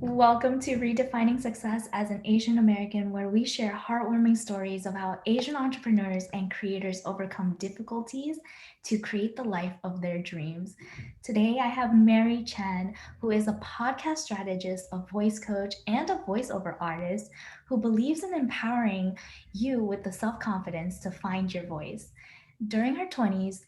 Welcome to Redefining Success as an Asian American, where we share heartwarming stories of how Asian entrepreneurs and creators overcome difficulties to create the life of their dreams. Today, I have Mary Chen, who is a podcast strategist, a voice coach, and a voiceover artist who believes in empowering you with the self confidence to find your voice. During her 20s,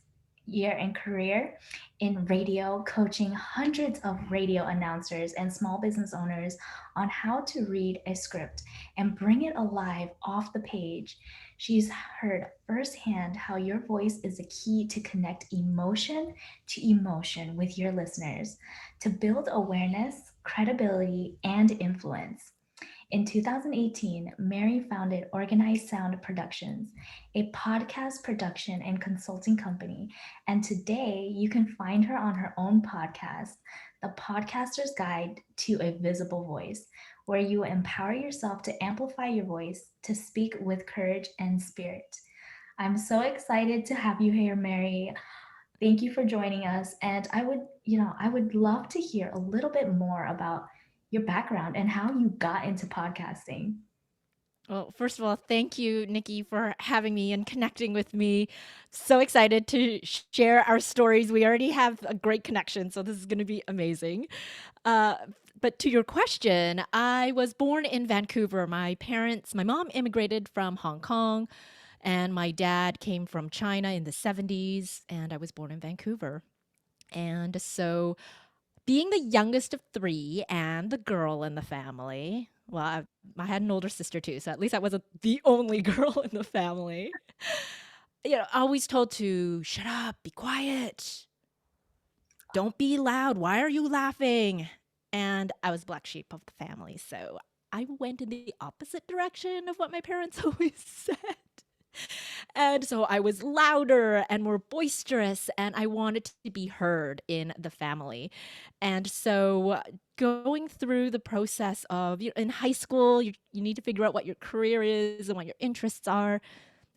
year and career in radio, coaching hundreds of radio announcers and small business owners on how to read a script and bring it alive off the page. She's heard firsthand how your voice is a key to connect emotion to emotion with your listeners, to build awareness, credibility, and influence. In 2018, Mary founded Organized Sound Productions, a podcast production and consulting company. And today you can find her on her own podcast, The Podcaster's Guide to a Visible Voice, where you empower yourself to amplify your voice, to speak with courage and spirit. I'm so excited to have you here, Mary. Thank you for joining us. And I would love to hear a little bit more about your background and how you got into podcasting. Well, first of all, thank you, Nikki, for having me and connecting with me. So excited to share our stories. We already have a great connection, so this is going to be amazing. Uh, but to your question, I was born in Vancouver. My mom immigrated from Hong Kong, and my dad came from China in the 70s, and I was born in Vancouver. And so being the youngest of three and the girl in the family, well, I had an older sister too, so at least I wasn't the only girl in the family. Always told to shut up, be quiet, don't be loud. Why are you laughing? And I was black sheep of the family, so I went in the opposite direction of what my parents always said. And so I was louder and more boisterous, and I wanted to be heard in the family. And so going through the process of in high school, you need to figure out what your career is and what your interests are.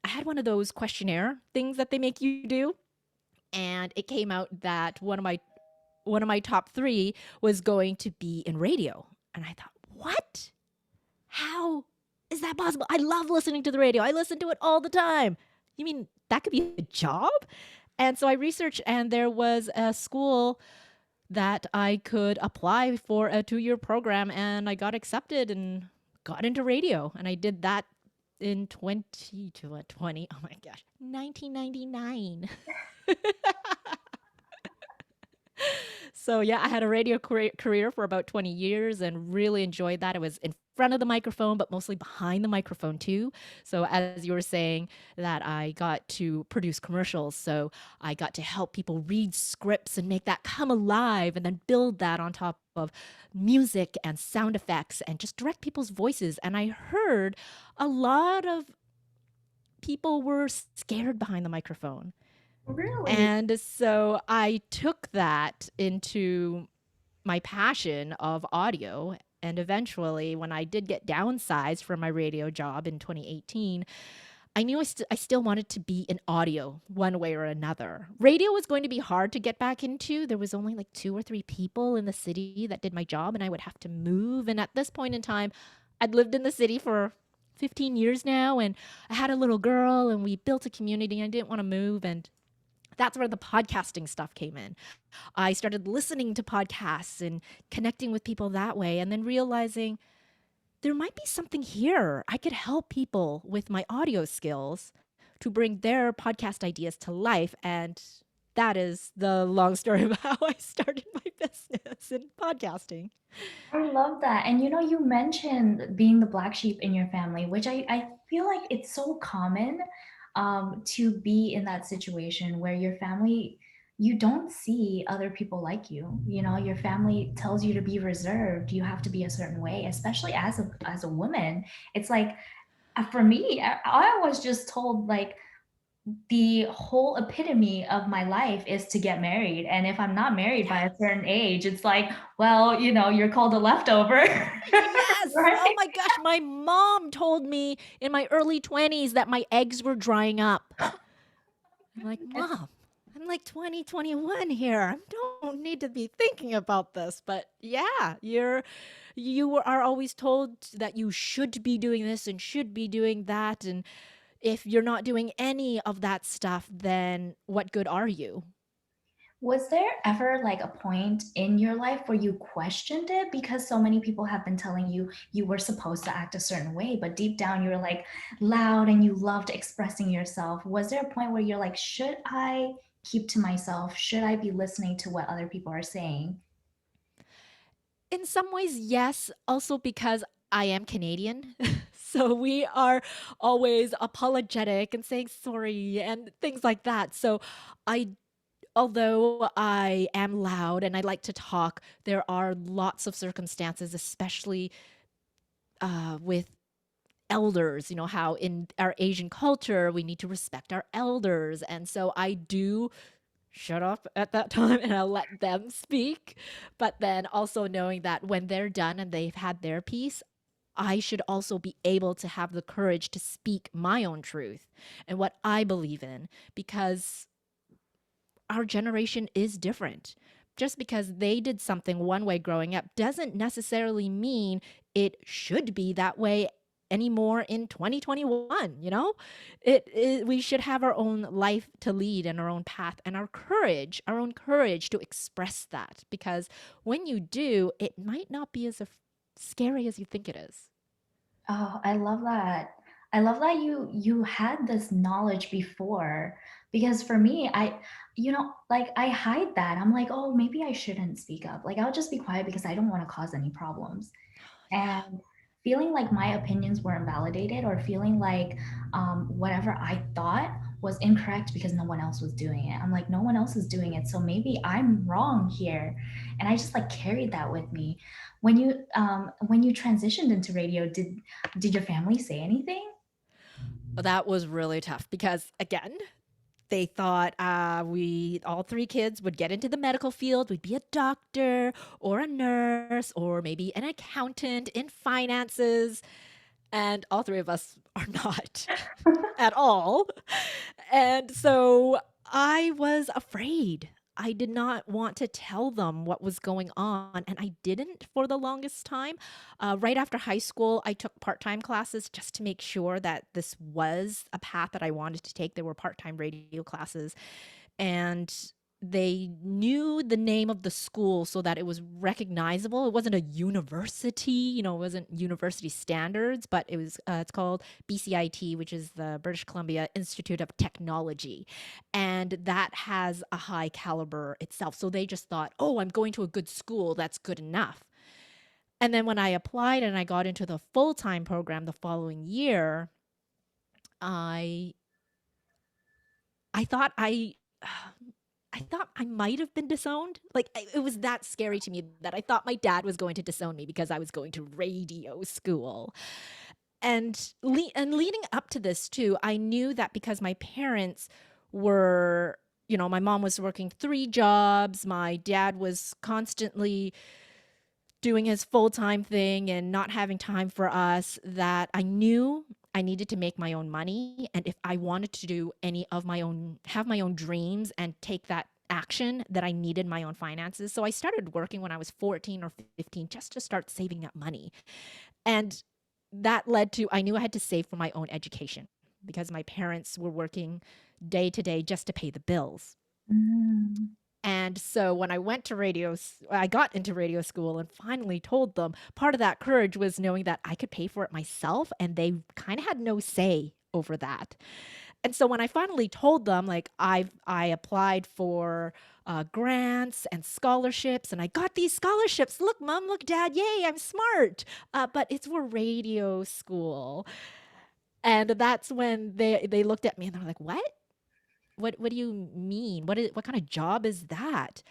I had one of those questionnaire things that they make you do, and it came out that one of my top three was going to be in radio. And I thought, what? How is that possible? I love listening to the radio. I listen to it all the time. You mean that could be a job? And so I researched, and there was a school that I could apply for a 2-year program, and I got accepted and got into radio. And I did that in 2020. Oh my gosh, 1999. So yeah, I had a radio career for about 20 years and really enjoyed that. It was in front of the microphone, but mostly behind the microphone too. So as you were saying, that I got to produce commercials. So I got to help people read scripts and make that come alive and then build that on top of music and sound effects and just direct people's voices. And I heard a lot of people were scared behind the microphone. Really? And so I took that into my passion of audio. And eventually, when I did get downsized from my radio job in 2018, I knew I still wanted to be in audio one way or another. Radio was going to be hard to get back into. There was only like 2 or 3 people in the city that did my job, and I would have to move. And at this point in time, I'd lived in the city for 15 years now, and I had a little girl, and we built a community. I didn't want to move. And that's where the podcasting stuff came in. I started listening to podcasts and connecting with people that way, and then realizing there might be something here. I could help people with my audio skills to bring their podcast ideas to life. And that is the long story of how I started my business in podcasting. I love that. And you mentioned being the black sheep in your family, which I feel like it's so common to be in that situation where your family, you don't see other people like you. Your family tells you to be reserved. You have to be a certain way, especially as a woman. It's like for me, I was just told like the whole epitome of my life is to get married. And if I'm not married by a certain age, it's like, well, you're called a leftover. Yes. Oh Right? my gosh. My mom told me in my early 20s that my eggs were drying up. I'm like, It's Mom, I'm like 2021 here. I don't need to be thinking about this. But yeah, you are always told that you should be doing this and should be doing that. And if you're not doing any of that stuff, then what good are you? Was there ever like a point in your life where you questioned it because so many people have been telling you you were supposed to act a certain way, but deep down you're like loud and you loved expressing yourself? Was there a point where you're like, should I keep to myself? Should I be listening to what other people are saying? In some ways, yes. Also because I am Canadian. So we are always apologetic and saying sorry and things like that. So I although I am loud and I like to talk, there are lots of circumstances, especially with elders, how in our Asian culture, we need to respect our elders. And so I do shut up at that time and I'll let them speak. But then also knowing that when they're done and they've had their piece, I should also be able to have the courage to speak my own truth and what I believe in because our generation is different. Just because they did something one way growing up doesn't necessarily mean it should be that way anymore in 2021, we should have our own life to lead and our own path and our own courage to express that because when you do, it might not be as scary as you think it is. Oh, I love that. I love that you had this knowledge before because for me, like I hide that. I'm like, "Oh, maybe I shouldn't speak up." Like I'll just be quiet because I don't want to cause any problems. Yeah. And feeling like my opinions were invalidated or feeling like whatever I thought was incorrect because no one else was doing it. I'm like, no one else is doing it, so maybe I'm wrong here. And I just like carried that with me. When you transitioned into radio, did your family say anything? That was really tough because, again, they thought we all three kids would get into the medical field. We'd be a doctor or a nurse or maybe an accountant in finances. And all three of us are not at all. And so I was afraid. I did not want to tell them what was going on, and I didn't for the longest time. Right after high school, I took part time classes just to make sure that this was a path that I wanted to take. There were part time radio classes, and they knew the name of the school so that it was recognizable. It wasn't a university, it wasn't university standards, but it's called BCIT, which is the British Columbia Institute of Technology. And that has a high caliber itself. So they just thought, oh, I'm going to a good school. That's good enough. And then when I applied and I got into the full time program the following year, I I thought I thought I might have been disowned. Like it was that scary to me that I thought my dad was going to disown me because I was going to radio school. And leading up to this too, I knew that because my parents were, my mom was working 3 jobs, my dad was constantly doing his full-time thing and not having time for us, that I knew I needed to make my own money. And if I wanted to do any of my own, have my own dreams and take that action, that I needed my own finances. So I started working when I was 14 or 15 just to start saving up money. And that led to, I knew I had to save for my own education because my parents were working day to day just to pay the bills. Mm. And so when I got into radio school and finally told them, part of that courage was knowing that I could pay for it myself and they kind of had no say over that. And so when I finally told them, like I applied for grants and scholarships, and I got these scholarships. Look, mom, look, dad, yay, I'm smart. But it's for radio school, and that's when they looked at me and they're like, "What? What do you mean? What kind of job is that?"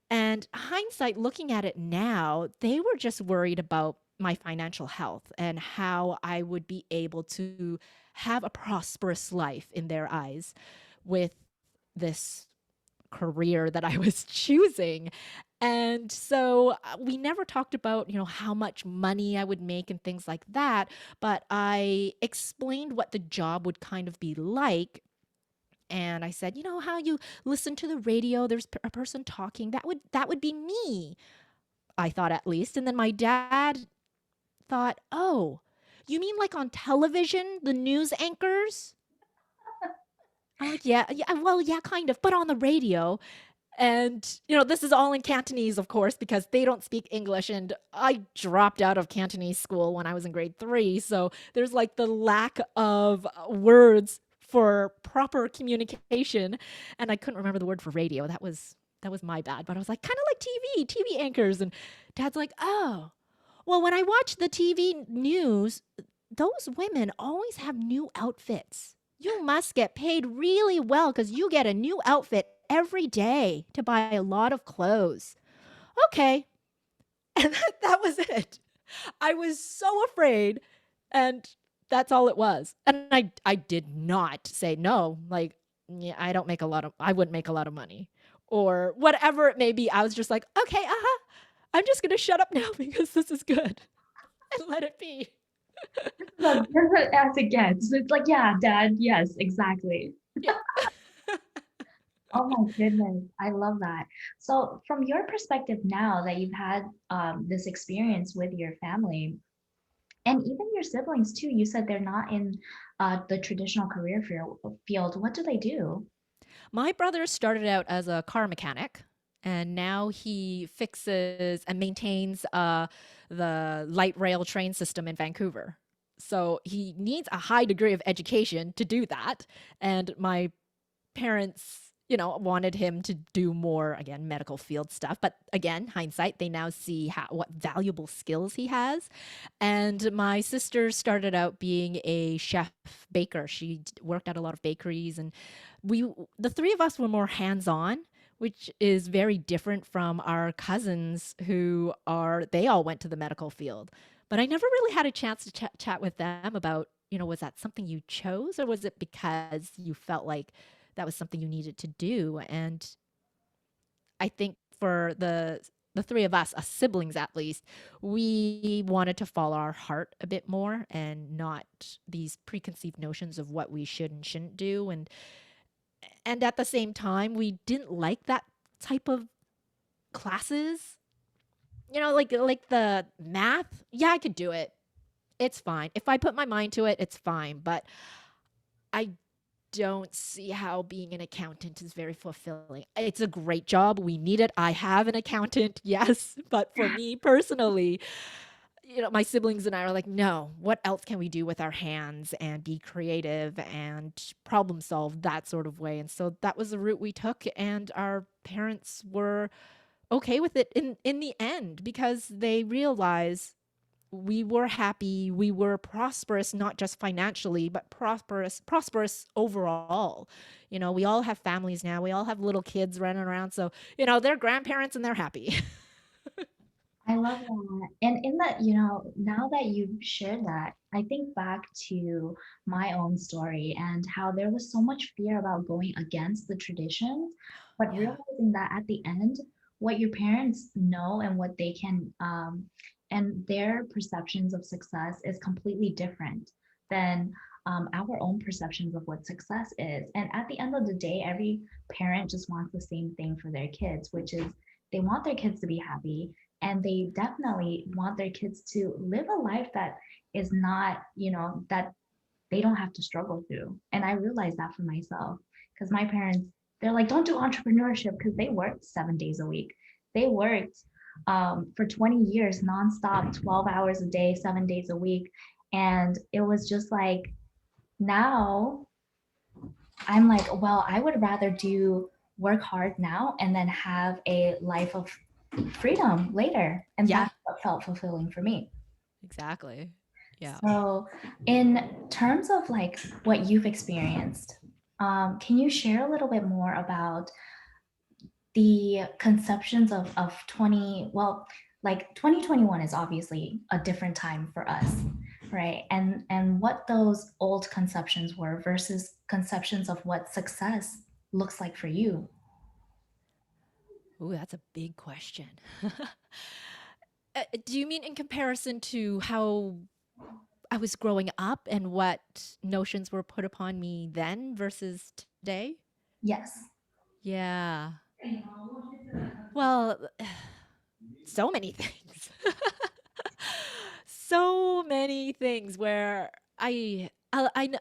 And hindsight, looking at it now, they were just worried about my financial health and how I would be able to have a prosperous life in their eyes with this career that I was choosing. And so we never talked about, how much money I would make and things like that. But I explained what the job would kind of be like and I said, "You know how you listen to the radio, there's a person talking. That would be me." I thought at least. And then my dad thought, "Oh, you mean like on television, the news anchors?" I'm like, "Yeah, yeah, well, yeah, kind of, but on the radio." And, this is all in Cantonese, of course, because they don't speak English. And I dropped out of Cantonese school when I was in grade 3. So there's like the lack of words for proper communication. And I couldn't remember the word for radio. That was my bad. But I was like, kind of like TV anchors. And dad's like, "Oh, well, when I watch the TV news, those women always have new outfits. You must get paid really well because you get a new outfit every day to buy a lot of clothes." Okay. And that was it. I was so afraid. And that's all it was. And I did not say no. Like, yeah, I wouldn't make a lot of money or whatever it may be. I was just like, okay, I'm just going to shut up now because this is good and let it be. That's different as it gets. It's like, yeah, dad, yes, exactly. Yeah. Oh my goodness, I love that. So, from your perspective now that you've had this experience with your family and even your siblings too, you said they're not in the traditional career field. What do they do? My brother started out as a car mechanic, and now he fixes and maintains the light rail train system in Vancouver. So he needs a high degree of education to do that. And my parents, wanted him to do more, again, medical field stuff. But again, hindsight, they now see what valuable skills he has. And my sister started out being a chef baker. She worked at a lot of bakeries, and the three of us were more hands-on, which is very different from our cousins they all went to the medical field. But I never really had a chance to chat with them about, was that something you chose, or was it because you felt like that was something you needed to do? And I think for the three of us siblings at least, we wanted to follow our heart a bit more and not these preconceived notions of what we should and shouldn't do. And at the same time, we didn't like that type of classes. Like the math. Yeah, I could do it. It's fine. If I put my mind to it, it's fine. But I don't see how being an accountant is very fulfilling. It's a great job. We need it. I have an accountant, yes. But for me personally, my siblings and I are like, no, what else can we do with our hands and be creative and problem solve that sort of way? And so that was the route we took. And our parents were okay with it in the end because they realize we were happy, we were prosperous, not just financially, but prosperous overall. We all have families now, we all have little kids running around, so they're grandparents and they're happy. I love that. And in that, now that you've shared that, I think back to my own story and how there was so much fear about going against the traditions, but Yeah. realizing that at the end, what your parents know and what they can, and their perceptions of success is completely different than our own perceptions of what success is. And at the end of the day, every parent just wants the same thing for their kids, which is they want their kids to be happy and they definitely want their kids to live a life that is not, that they don't have to struggle through. And I realized that for myself because my parents, they're like, don't do entrepreneurship because they worked 7 days a week. They worked for 20 years nonstop, 12 hours a day, 7 days a week. And it was just like, now I'm like, well, I would rather do work hard now and then have a life of freedom later. And Yeah, that's what felt fulfilling for me. exactly. Yeah. So, in terms of like what you've experienced, can you share a little bit more about the conceptions of 20, well, like 2021 is obviously a different time for us, right? And what those old conceptions were versus conceptions of what success looks like for you. Ooh, that's a big question. Do you mean in comparison to how I was growing up and what notions were put upon me then versus today? Yes. Yeah. Well, so many things. So many things where a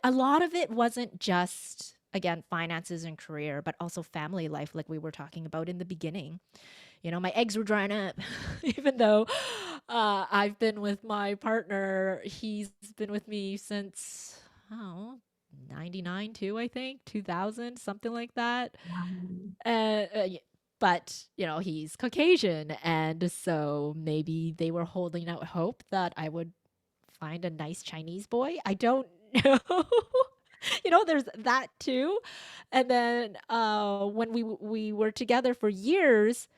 lot of it wasn't just, again, finances and career, but also family life, like we were talking about in the beginning. My eggs were drying up, even though I've been with my partner. He's been with me since, oh, 99 too, I think, 2000, something like that. Um, But, he's Caucasian. And so maybe they were holding out hope that I would find a nice Chinese boy. I don't know. There's that too. And then when we were together for years,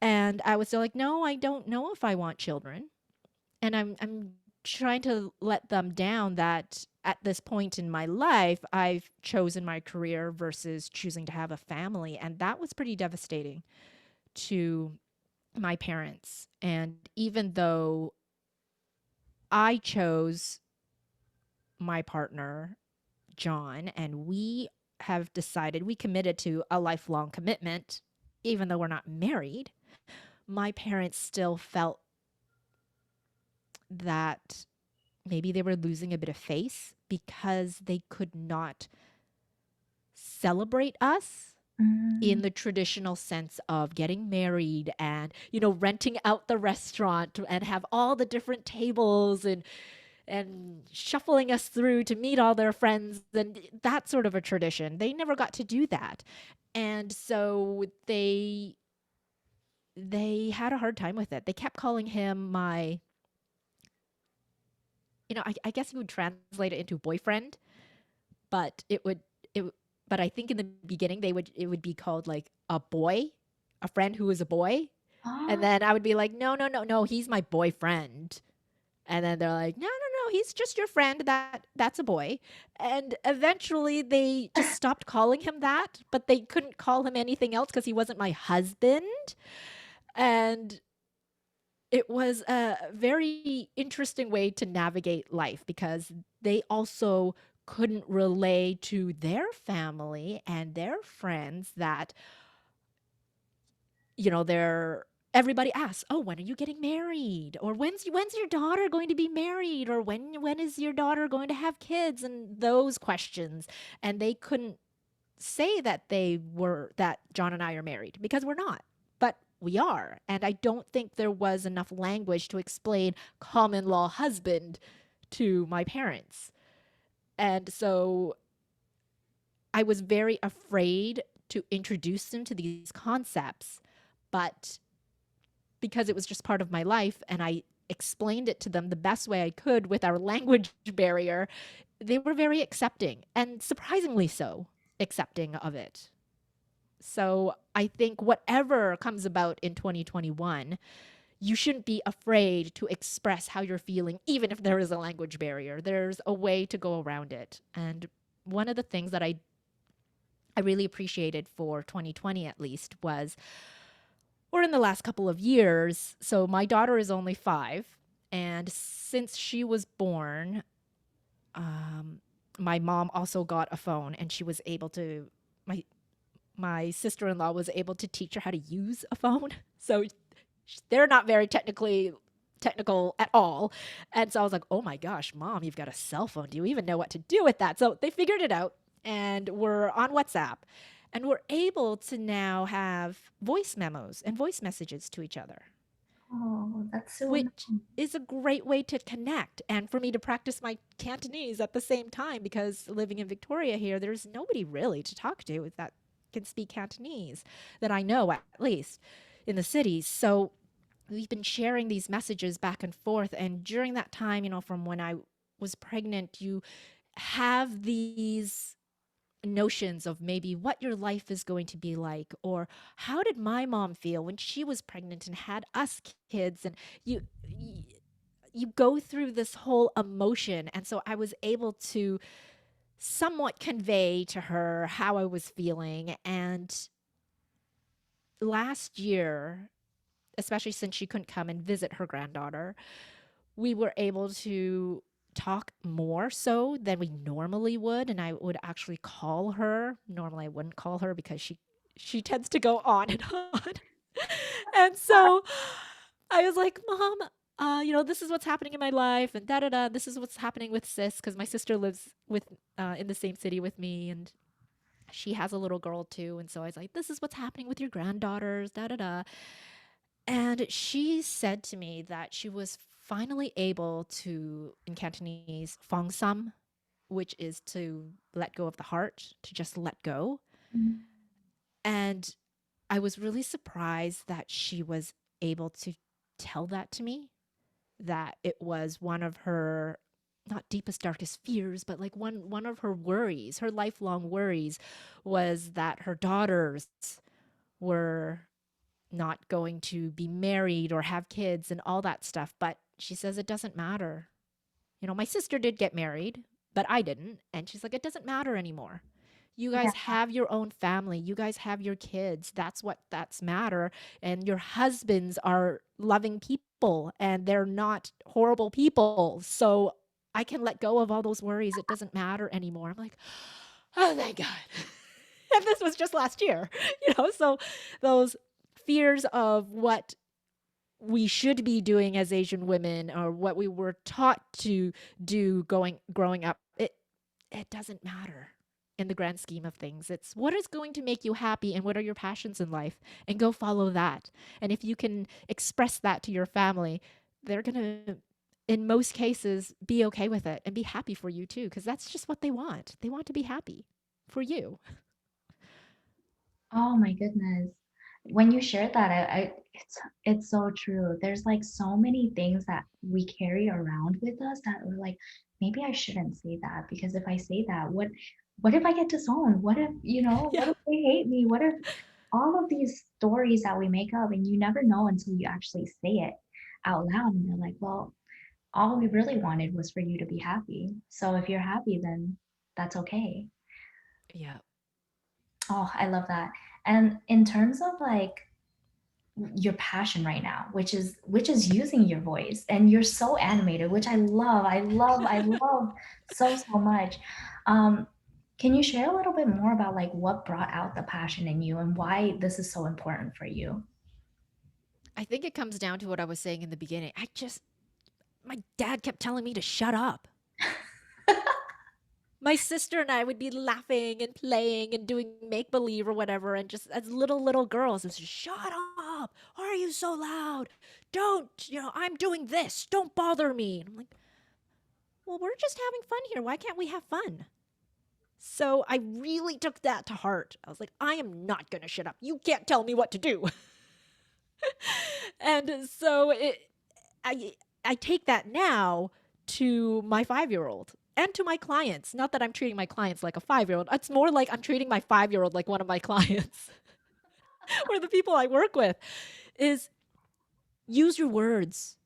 and I was still like, no, I don't know if I want children. And I'm trying to let them down that at this point in my life, I've chosen my career versus choosing to have a family. And that was pretty devastating to my parents. And even though I chose my partner, John, and we committed to a lifelong commitment, even though we're not married, my parents still felt that maybe they were losing a bit of face because they could not celebrate us in mm, the traditional sense of getting married and renting out the restaurant and have all the different tables and shuffling us through to meet all their friends and that sort of a tradition. They never got to do that. And so they had a hard time with it. They kept calling him my, I guess you would translate it into boyfriend, but but I think in the beginning it would be called like a boy, a friend who is a boy. And oh, then I would be like, no, no, no, no, he's my boyfriend. And then they're like, no, no, no, he's just your friend. That's a boy. And eventually they just stopped calling him that, but they couldn't call him anything else because he wasn't my husband. And it was a very interesting way to navigate life because they also couldn't relay to their family and their friends that they're everybody asks, "Oh, when are you getting married?" Or when's your daughter going to be married? Or when is your daughter going to have kids? And those questions. And they couldn't say that John and I are married because we're not. But we are. And I don't think there was enough language to explain common law husband to my parents. And so I was very afraid to introduce them to these concepts. But because it was just part of my life and I explained it to them the best way I could with our language barrier, they were very accepting and surprisingly so accepting of it. So I think whatever comes about in 2021, you shouldn't be afraid to express how you're feeling, even if there is a language barrier. There's a way to go around it. And one of the things that I really appreciated for 2020 at least was, or in the last couple of years, so my daughter is only 5, and since she was born, um, my mom also got a phone, and she was able to. My sister in law was able to teach her how to use a phone. So they're not very technical at all. And so I was like, oh my gosh, mom, you've got a cell phone. Do you even know what to do with that? So they figured it out and we're on WhatsApp and we're able to now have voice memos and voice messages to each other, oh, that's so which nice. is a great way to connect and for me to practice my Cantonese at the same time because living in Victoria here, there's nobody really to talk to that can speak Cantonese that I know at least in the cities. So we've been sharing these messages back and forth. And during that time, from when I was pregnant, you have these notions of maybe what your life is going to be like, or how did my mom feel when she was pregnant and had us kids, and you go through this whole emotion. And so I was able to somewhat convey to her how I was feeling. And last year, especially since she couldn't come and visit her granddaughter, we were able to talk more so than we normally would, and I would actually call her. Normally, I wouldn't call her because she tends to go on and on. And so I was like, Mom, this is what's happening in my life, and da da da. This is what's happening with sis, because my sister lives with in the same city with me, and she has a little girl too. And so I was like, this is what's happening with your granddaughters, da da da. And she said to me that she was finally able to, in Cantonese, fong sam, which is to let go of the heart, to just let go. Mhm. And I was really surprised that she was able to tell that to me, that it was one of her not deepest darkest fears, but like one of her worries, her lifelong worries, was that her daughters were not going to be married or have kids and all that stuff. But she says it doesn't matter. My sister did get married, but I didn't. And she's like, it doesn't matter anymore. You Yeah. guys have your own family. You guys have your kids. That's matter. And your husbands are loving people and they're not horrible people. So I can let go of all those worries. It doesn't matter anymore. I'm like, oh, thank God. And this was just last year, so those fears of what we should be doing as Asian women or what we were taught to do growing up, it doesn't matter in the grand scheme of things. It's what is going to make you happy and what are your passions in life, and go follow that. And if you can express that to your family, they're going to, in most cases, be okay with it and be happy for you too, because that's just what they want. They want to be happy for you. Oh my goodness. When you shared that, it's so true. There's like so many things that we carry around with us that we're like, maybe I shouldn't say that because if I say that, what if I get disowned? What if, Yeah. what if they hate me? What if all of these stories that we make up and you never know until you actually say it out loud and they're like, well, all we really wanted was for you to be happy. So if you're happy, then that's okay. Yeah. Oh, I love that. And in terms of like your passion right now, which is using your voice, and you're so animated, which I love. I love so much. Um, can you share a little bit more about like what brought out the passion in you and why this is so important for you? I think it comes down to what I was saying in the beginning. My dad kept telling me to shut up. My sister and I would be laughing and playing and doing make believe or whatever, and just as little girls, it's just shut up. Why are you so loud? Don't, I'm doing this. Don't bother me. And I'm like, well, we're just having fun here. Why can't we have fun? So I really took that to heart. I was like, I am not going to shut up. You can't tell me what to do. And so I I take that now to my 5-year-old and to my clients. Not that I'm treating my clients like a 5-year-old. It's more like I'm treating my 5-year-old like one of my clients or the people I work with, is use your words.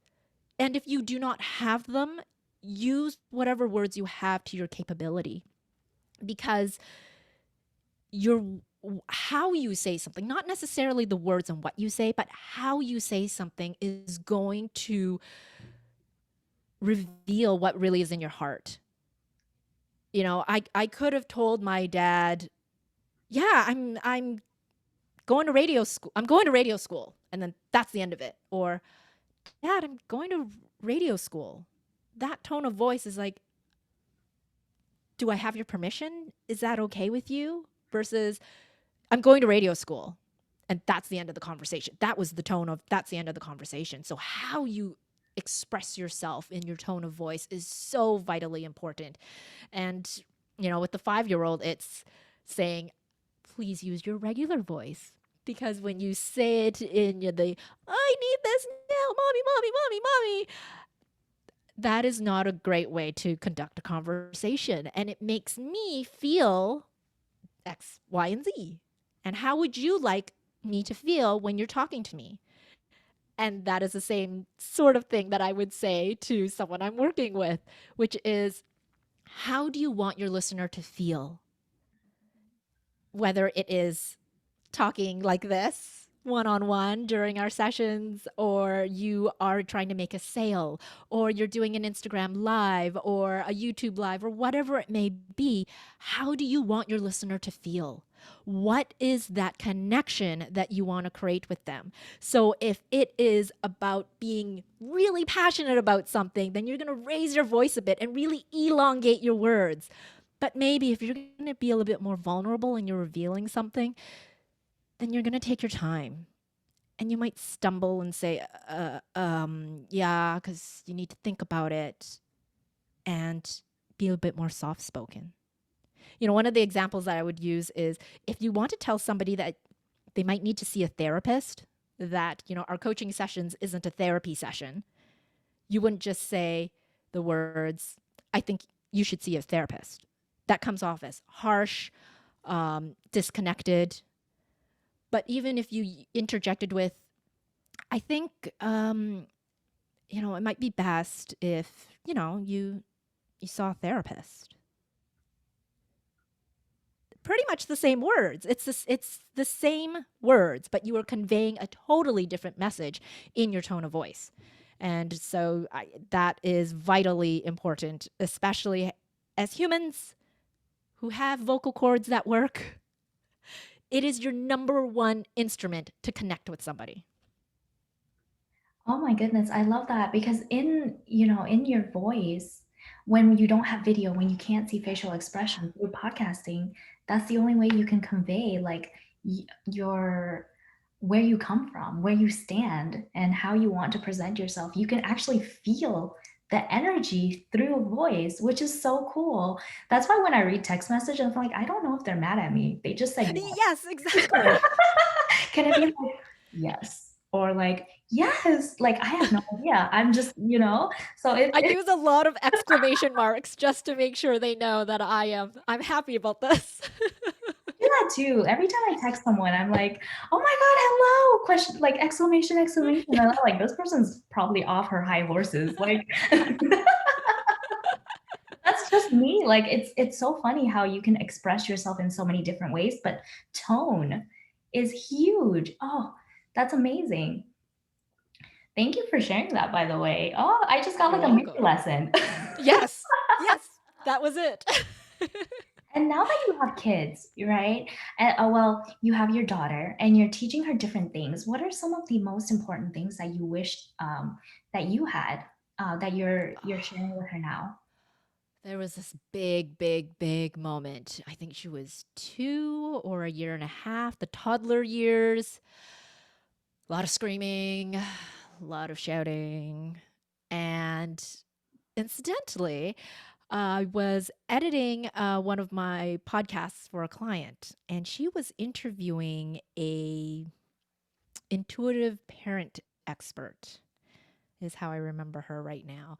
And if you do not have them, use whatever words you have to your capability, because your how you say something, not necessarily the words and what you say, but how you say something is going to reveal what really is in your heart. I could have told my dad, "Yeah, I'm going to radio school. I'm going to radio school." And then that's the end of it. Or, "Dad, I'm going to radio school." That tone of voice is like, "Do I have your permission? Is that okay with you?" Versus, "I'm going to radio school." And that's the end of the conversation. That was the tone of that's the end of the conversation. So how you express yourself in your tone of voice is so vitally important. And, with the 5-year-old, it's saying, please use your regular voice. Because when you say it in the, I need this now, mommy, mommy, mommy, mommy, that is not a great way to conduct a conversation. And it makes me feel X, Y, and Z. And how would you like me to feel when you're talking to me? And that is the same sort of thing that I would say to someone I'm working with, which is, how do you want your listener to feel? Whether it is talking like this, one-on-one during our sessions, or you are trying to make a sale, or you're doing an Instagram live or a YouTube live or whatever it may be, how do you want your listener to feel? What is that connection that you want to create with them? So if it is about being really passionate about something, then you're going to raise your voice a bit and really elongate your words. But maybe if you're going to be a little bit more vulnerable and you're revealing something, then you're going to take your time. And you might stumble and say, yeah, because you need to think about it and be a bit more soft spoken. You know, one of the examples that I would use is if you want to tell somebody that they might need to see a therapist, that, you know, our coaching sessions isn't a therapy session, you wouldn't just say the words, I think you should see a therapist. That comes off as harsh, disconnected. But even if you interjected with, I think, you know, it might be best if, you know, you saw a therapist. Pretty much the same words. It's the same words, but you are conveying a totally different message in your tone of voice. And so that is vitally important, especially as humans who have vocal cords that work. It is your number one instrument to connect with somebody. Oh my goodness, I love that because in your voice, when you don't have video, when you can't see facial expression through podcasting, that's the only way you can convey like your where you come from, where you stand, and how you want to present yourself. You can actually feel the energy through a voice, which is so cool. That's why when I read text messages, I'm like, I don't know if they're mad at me. They just said Yes, yes. exactly. Can it be like, yes, or like, yes, like I have no idea. I'm just, so I use a lot of exclamation marks just to make sure they know that I'm happy about this. do that too. Every time I text someone, I'm like, oh my God, hello, question, like exclamation, exclamation. And I'm like, this person's probably off her high horses. Like, that's just me. Like, it's so funny how you can express yourself in so many different ways, but tone is huge. Oh, that's amazing. Thank you for sharing that, by the way. Oh, I just got You're like a mini welcome. lesson. Yes. Yes. That was it. And now that you have kids, right? And, well, you have your daughter and you're teaching her different things. What are some of the most important things that you wish that you had that you're sharing with her now? There was this big, big, big moment. I think she was 2 or a year and a half, the toddler years. A lot of screaming, a lot of shouting. And incidentally, I was editing one of my podcasts for a client, and she was interviewing a intuitive parent expert, is how I remember her right now.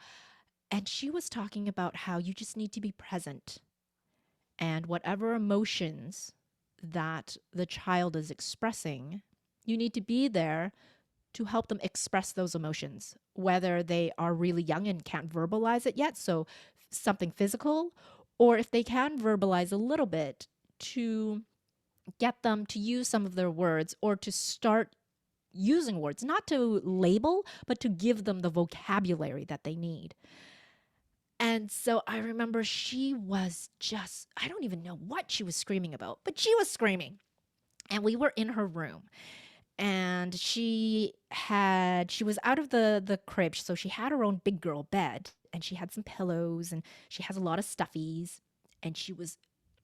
And she was talking about how you just need to be present, and whatever emotions that the child is expressing, you need to be there to help them express those emotions, whether they are really young and can't verbalize it yet, so something physical, or if they can verbalize a little bit, to get them to use some of their words or to start using words, not to label, but to give them the vocabulary that they need. And so I remember she was just, I don't even know what she was screaming about, but she was screaming. And we were in her room, and she was out of the crib, so she had her own big girl bed, and she had some pillows, and she has a lot of stuffies, and she was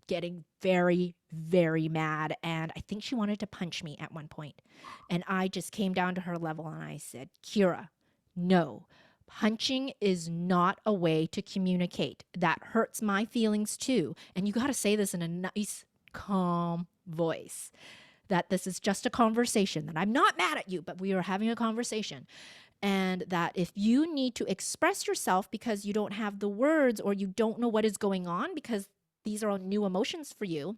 getting very, very mad, and I think she wanted to punch me at one point. And I just came down to her level and I said, Kira, no, punching is not a way to communicate. That hurts my feelings too, and you got to say this in a nice, calm voice, that this is just a conversation, that I'm not mad at you, but we are having a conversation. And that if you need to express yourself because you don't have the words or you don't know what is going on because these are all new emotions for you,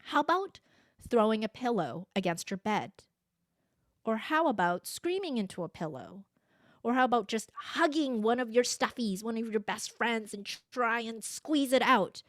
how about throwing a pillow against your bed? Or how about screaming into a pillow? Or how about just hugging one of your stuffies, one of your best friends, and try and squeeze it out?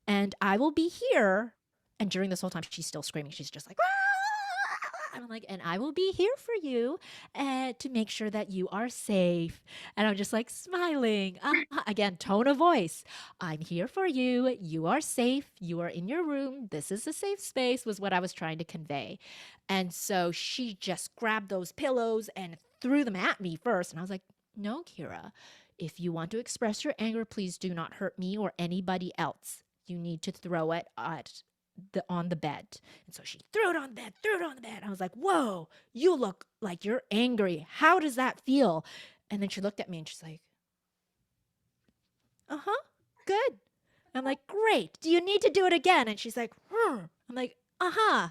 And I will be here. And during this whole time, she's still screaming. She's just like, "Ah!" And I'm like, and I will be here for you to make sure that you are safe. And I'm just like smiling. Again, tone of voice. I'm here for you. You are safe. You are in your room. This is a safe space, was what I was trying to convey. And so she just grabbed those pillows and threw them at me first. And I was like, no, Kira, if you want to express your anger, please do not hurt me or anybody else. You need to throw it at on the bed. And so she threw it on the bed, threw it on the bed. I was like, whoa, you look like you're angry. How does that feel? And then she looked at me and she's like, uh-huh, good. I'm like, great. Do you need to do it again? And she's like, I'm like, uh-huh.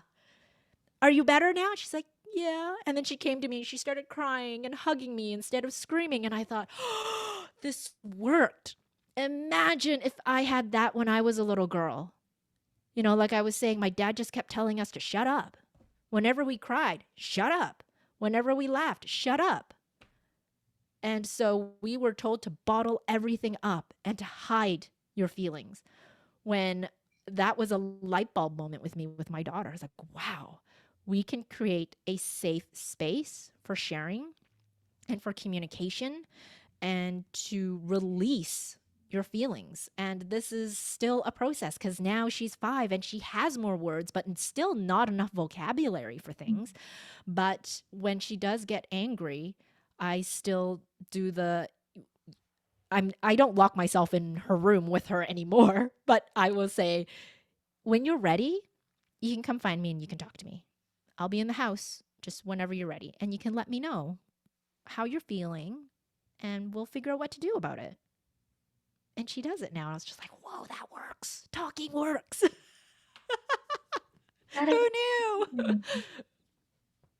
Are you better now? She's like, yeah. And then she came to me and she started crying and hugging me instead of screaming. And I thought, oh, this worked. Imagine if I had that when I was a little girl. You know, like I was saying, my dad just kept telling us to shut up. Whenever we cried, shut up. Whenever we laughed, shut up. And so we were told to bottle everything up and to hide your feelings. When that was a light bulb moment with me with my daughter, I was like, wow, we can create a safe space for sharing and for communication and to release your feelings. And this is still a process because now she's 5 and she has more words, but still not enough vocabulary for things. But when she does get angry, I still do the I don't lock myself in her room with her anymore, but I will say, when you're ready, you can come find me and you can talk to me. I'll be in the house just whenever you're ready. And you can let me know how you're feeling and we'll figure out what to do about it. And she does it now. I was just like, whoa, that works. Talking works. That Who is knew? amazing.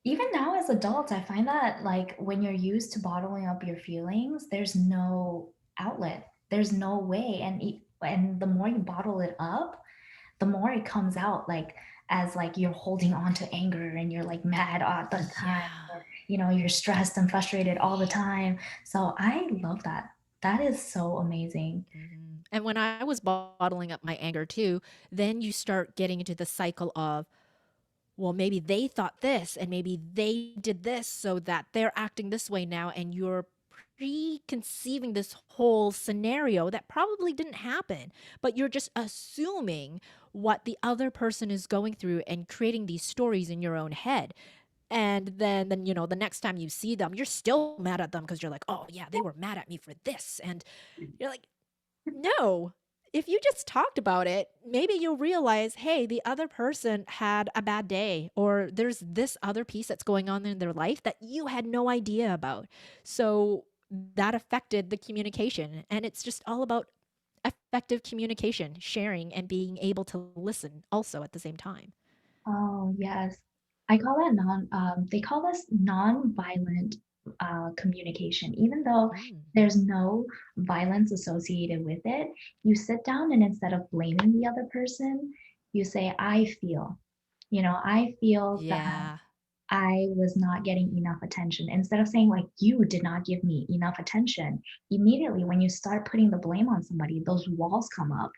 Even now as adults, I find that like when you're used to bottling up your feelings, there's no outlet. There's no way. And the more you bottle it up, the more it comes out like as like you're holding on to anger and you're like mad all the time, Yeah. or you're stressed and frustrated all the time. So I love that. That is so amazing. And when I was bottling up my anger too, then you start getting into the cycle of, well, maybe they thought this and maybe they did this so that they're acting this way now. And you're preconceiving this whole scenario that probably didn't happen, but you're just assuming what the other person is going through and creating these stories in your own head. And then the next time you see them, you're still mad at them because you're like, oh, yeah, they were mad at me for this. And you're like, no. If you just talked about it, maybe you'll realize, hey, the other person had a bad day, or there's this other piece that's going on in their life that you had no idea about. So that affected the communication. And it's just all about effective communication, sharing, and being able to listen also at the same time. Oh, yes. I call that they call this non-violent communication. Even though Mm. there's no violence associated with it, you sit down and instead of blaming the other person, you say, I feel, I feel that Yeah. I was not getting enough attention. Instead of saying, like, you did not give me enough attention, immediately when you start putting the blame on somebody, those walls come up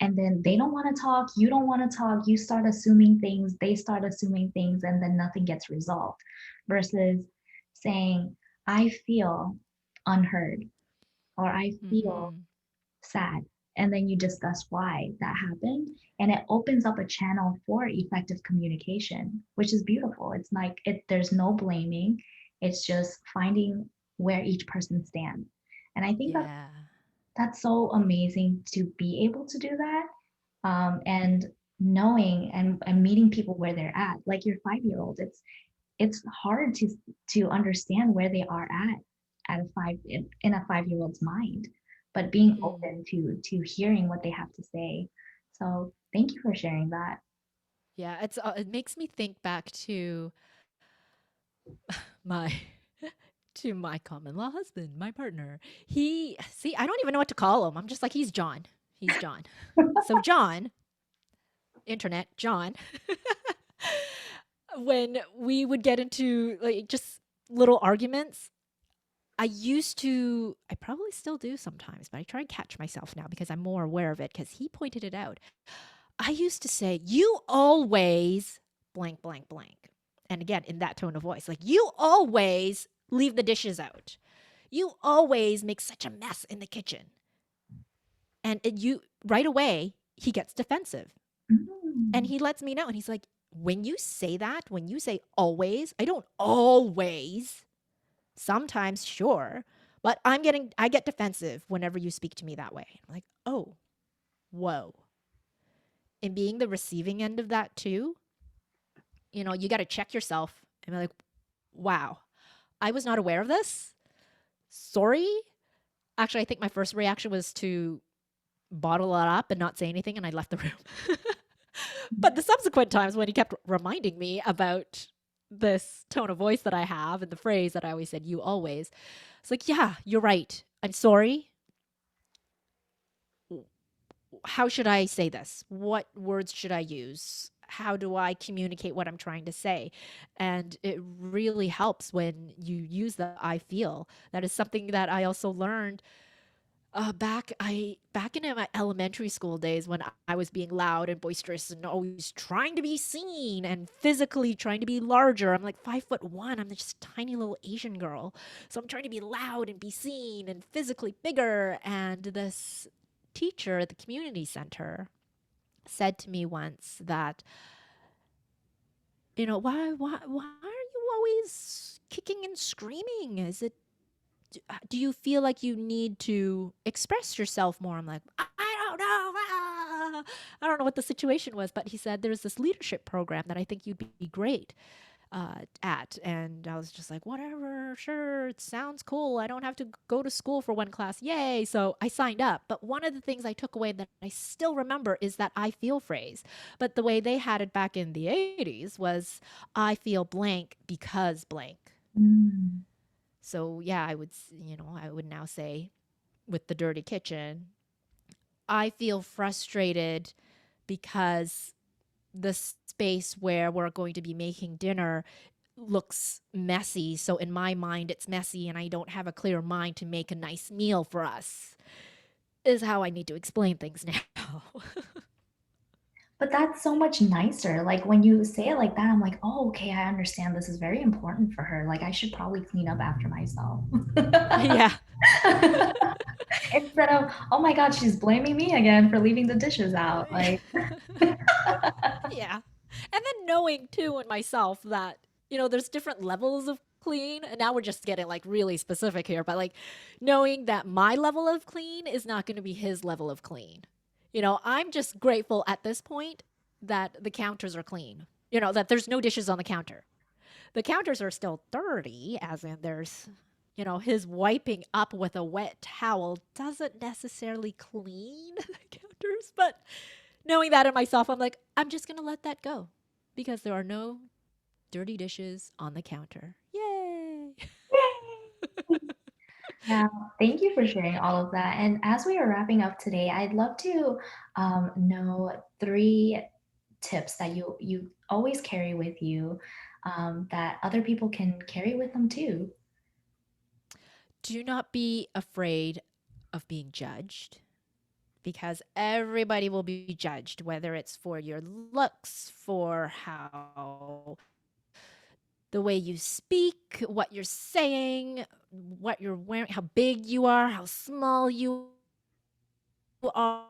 and then they don't want to talk, you don't want to talk, you start assuming things, they start assuming things, and then nothing gets resolved. Versus saying, I feel unheard, or I feel Mm-hmm. sad, and then you discuss why that happened, and it opens up a channel for effective communication, which is beautiful. It's like there's no blaming, it's just finding where each person stands. And I think that Yeah. that's so amazing to be able to do that, and knowing and meeting people where they're at, like your 5-year-old. It's hard to understand where they are at in a 5-year-old's mind, but being Mm-hmm. open to hearing what they have to say. So thank you for sharing that. Yeah. It makes me think back to my to my common law husband, my partner. I don't even know what to call him. I'm just like, he's John. He's John. So, John, internet, John, when we would get into like just little arguments, I probably still do sometimes, but I try and catch myself now because I'm more aware of it because he pointed it out. I used to say, you always blank, blank, blank. And again, in that tone of voice, like, you always leave the dishes out. You always make such a mess in the kitchen. And you right away, he gets defensive. And Mm. he lets me know. And he's like, when you say that, when you say always, I don't always, sometimes, sure, but I get defensive whenever you speak to me that way. I'm like, oh, whoa. And being the receiving end of that too, you got to check yourself and be like, wow, I was not aware of this. Sorry. Actually, I think my first reaction was to bottle it up and not say anything, and I left the room. But the subsequent times when he kept reminding me about this tone of voice that I have and the phrase that I always said, you always, it's like, yeah, you're right. I'm sorry. How should I say this? What words should I use? How do I communicate what I'm trying to say? And it really helps when you use the I feel. That is something that I also learned back in my elementary school days when I was being loud and boisterous and always trying to be seen and physically trying to be larger. I'm like 5'1". I'm just a tiny little Asian girl, so I'm trying to be loud and be seen and physically bigger. And this teacher at the community center said to me once that, why are you always kicking and screaming? Do you feel like you need to express yourself more? I'm like, I don't know. I don't know what the situation was, but he said there's this leadership program that I think you'd be great at. And I was just like, whatever, sure, it sounds cool. I don't have to go to school for one class. Yay. So I signed up. But one of the things I took away that I still remember is that I feel phrase. But the way they had it back in the 80s was I feel blank because blank. Mm. So yeah, I would now say with the dirty kitchen, I feel frustrated because the space where we're going to be making dinner looks messy. So in my mind, it's messy and I don't have a clear mind to make a nice meal for us, is how I need to explain things now. But that's so much nicer. Like when you say it like that, I'm like, oh, okay, I understand. This is very important for her. Like I should probably clean up after myself. Yeah. Instead of, oh my God, she's blaming me again for leaving the dishes out. Like, Yeah. And then knowing too in myself that, there's different levels of clean. And now we're just getting like really specific here, but like knowing that my level of clean is not going to be his level of clean. I'm just grateful at this point that the counters are clean, that there's no dishes on the counter. The counters are still dirty, as in his wiping up with a wet towel doesn't necessarily clean the counters, but knowing that in myself, I'm like, I'm just going to let that go because there are no dirty dishes on the counter. Yay! yeah, thank you for sharing all of that. And as we are wrapping up today, I'd love to know 3 tips that you always carry with you that other people can carry with them too. Do not be afraid of being judged because everybody will be judged, whether it's for your looks, for how the way you speak, what you're saying, what you're wearing, how big you are, how small you are.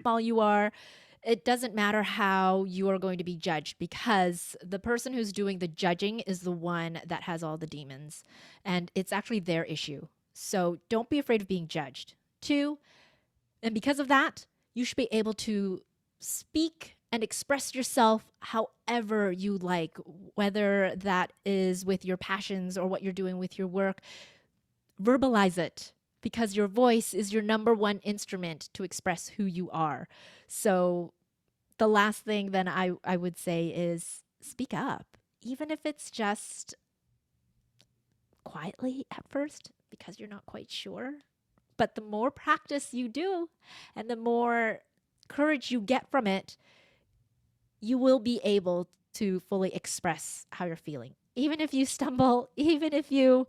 Small you are, it doesn't matter how you are going to be judged because the person who's doing the judging is the one that has all the demons and it's actually their issue. So don't be afraid of being judged. 2, and because of that, you should be able to speak and express yourself however you like, whether that is with your passions or what you're doing with your work. Verbalize it because your voice is your number one instrument to express who you are. So the last thing then I would say is speak up, even if it's just quietly at first because you're not quite sure. But the more practice you do and the more courage you get from it, you will be able to fully express how you're feeling. Even if you stumble, even if you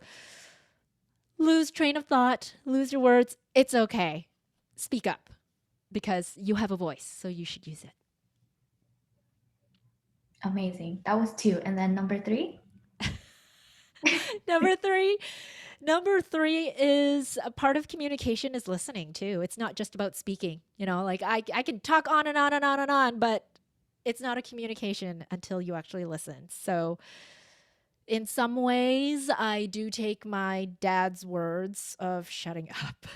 lose train of thought, lose your words, it's okay. Speak up because you have a voice, so you should use it. Amazing. That was 2. And then number 3? Number three. Number three is a part of communication is listening too. It's not just about speaking. Like I can talk on and on and on and on, but it's not a communication until you actually listen. So in some ways, I do take my dad's words of shutting up,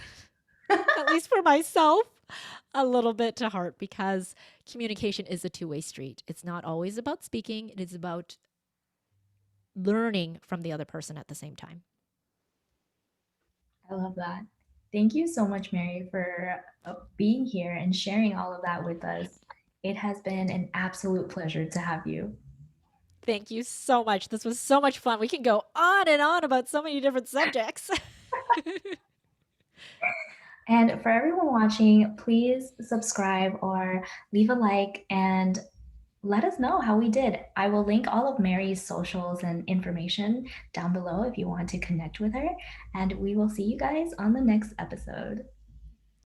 at least for myself, a little bit to heart because communication is a two-way street. It's not always about speaking, it is about learning from the other person at the same time. I love that. Thank you so much, Mary, for being here and sharing all of that with us. It has been an absolute pleasure to have you. Thank you so much. This was so much fun. We can go on and on about so many different subjects. And for everyone watching, please subscribe or leave a like and let us know how we did. I will link all of Mary's socials and information down below if you want to connect with her. And we will see you guys on the next episode.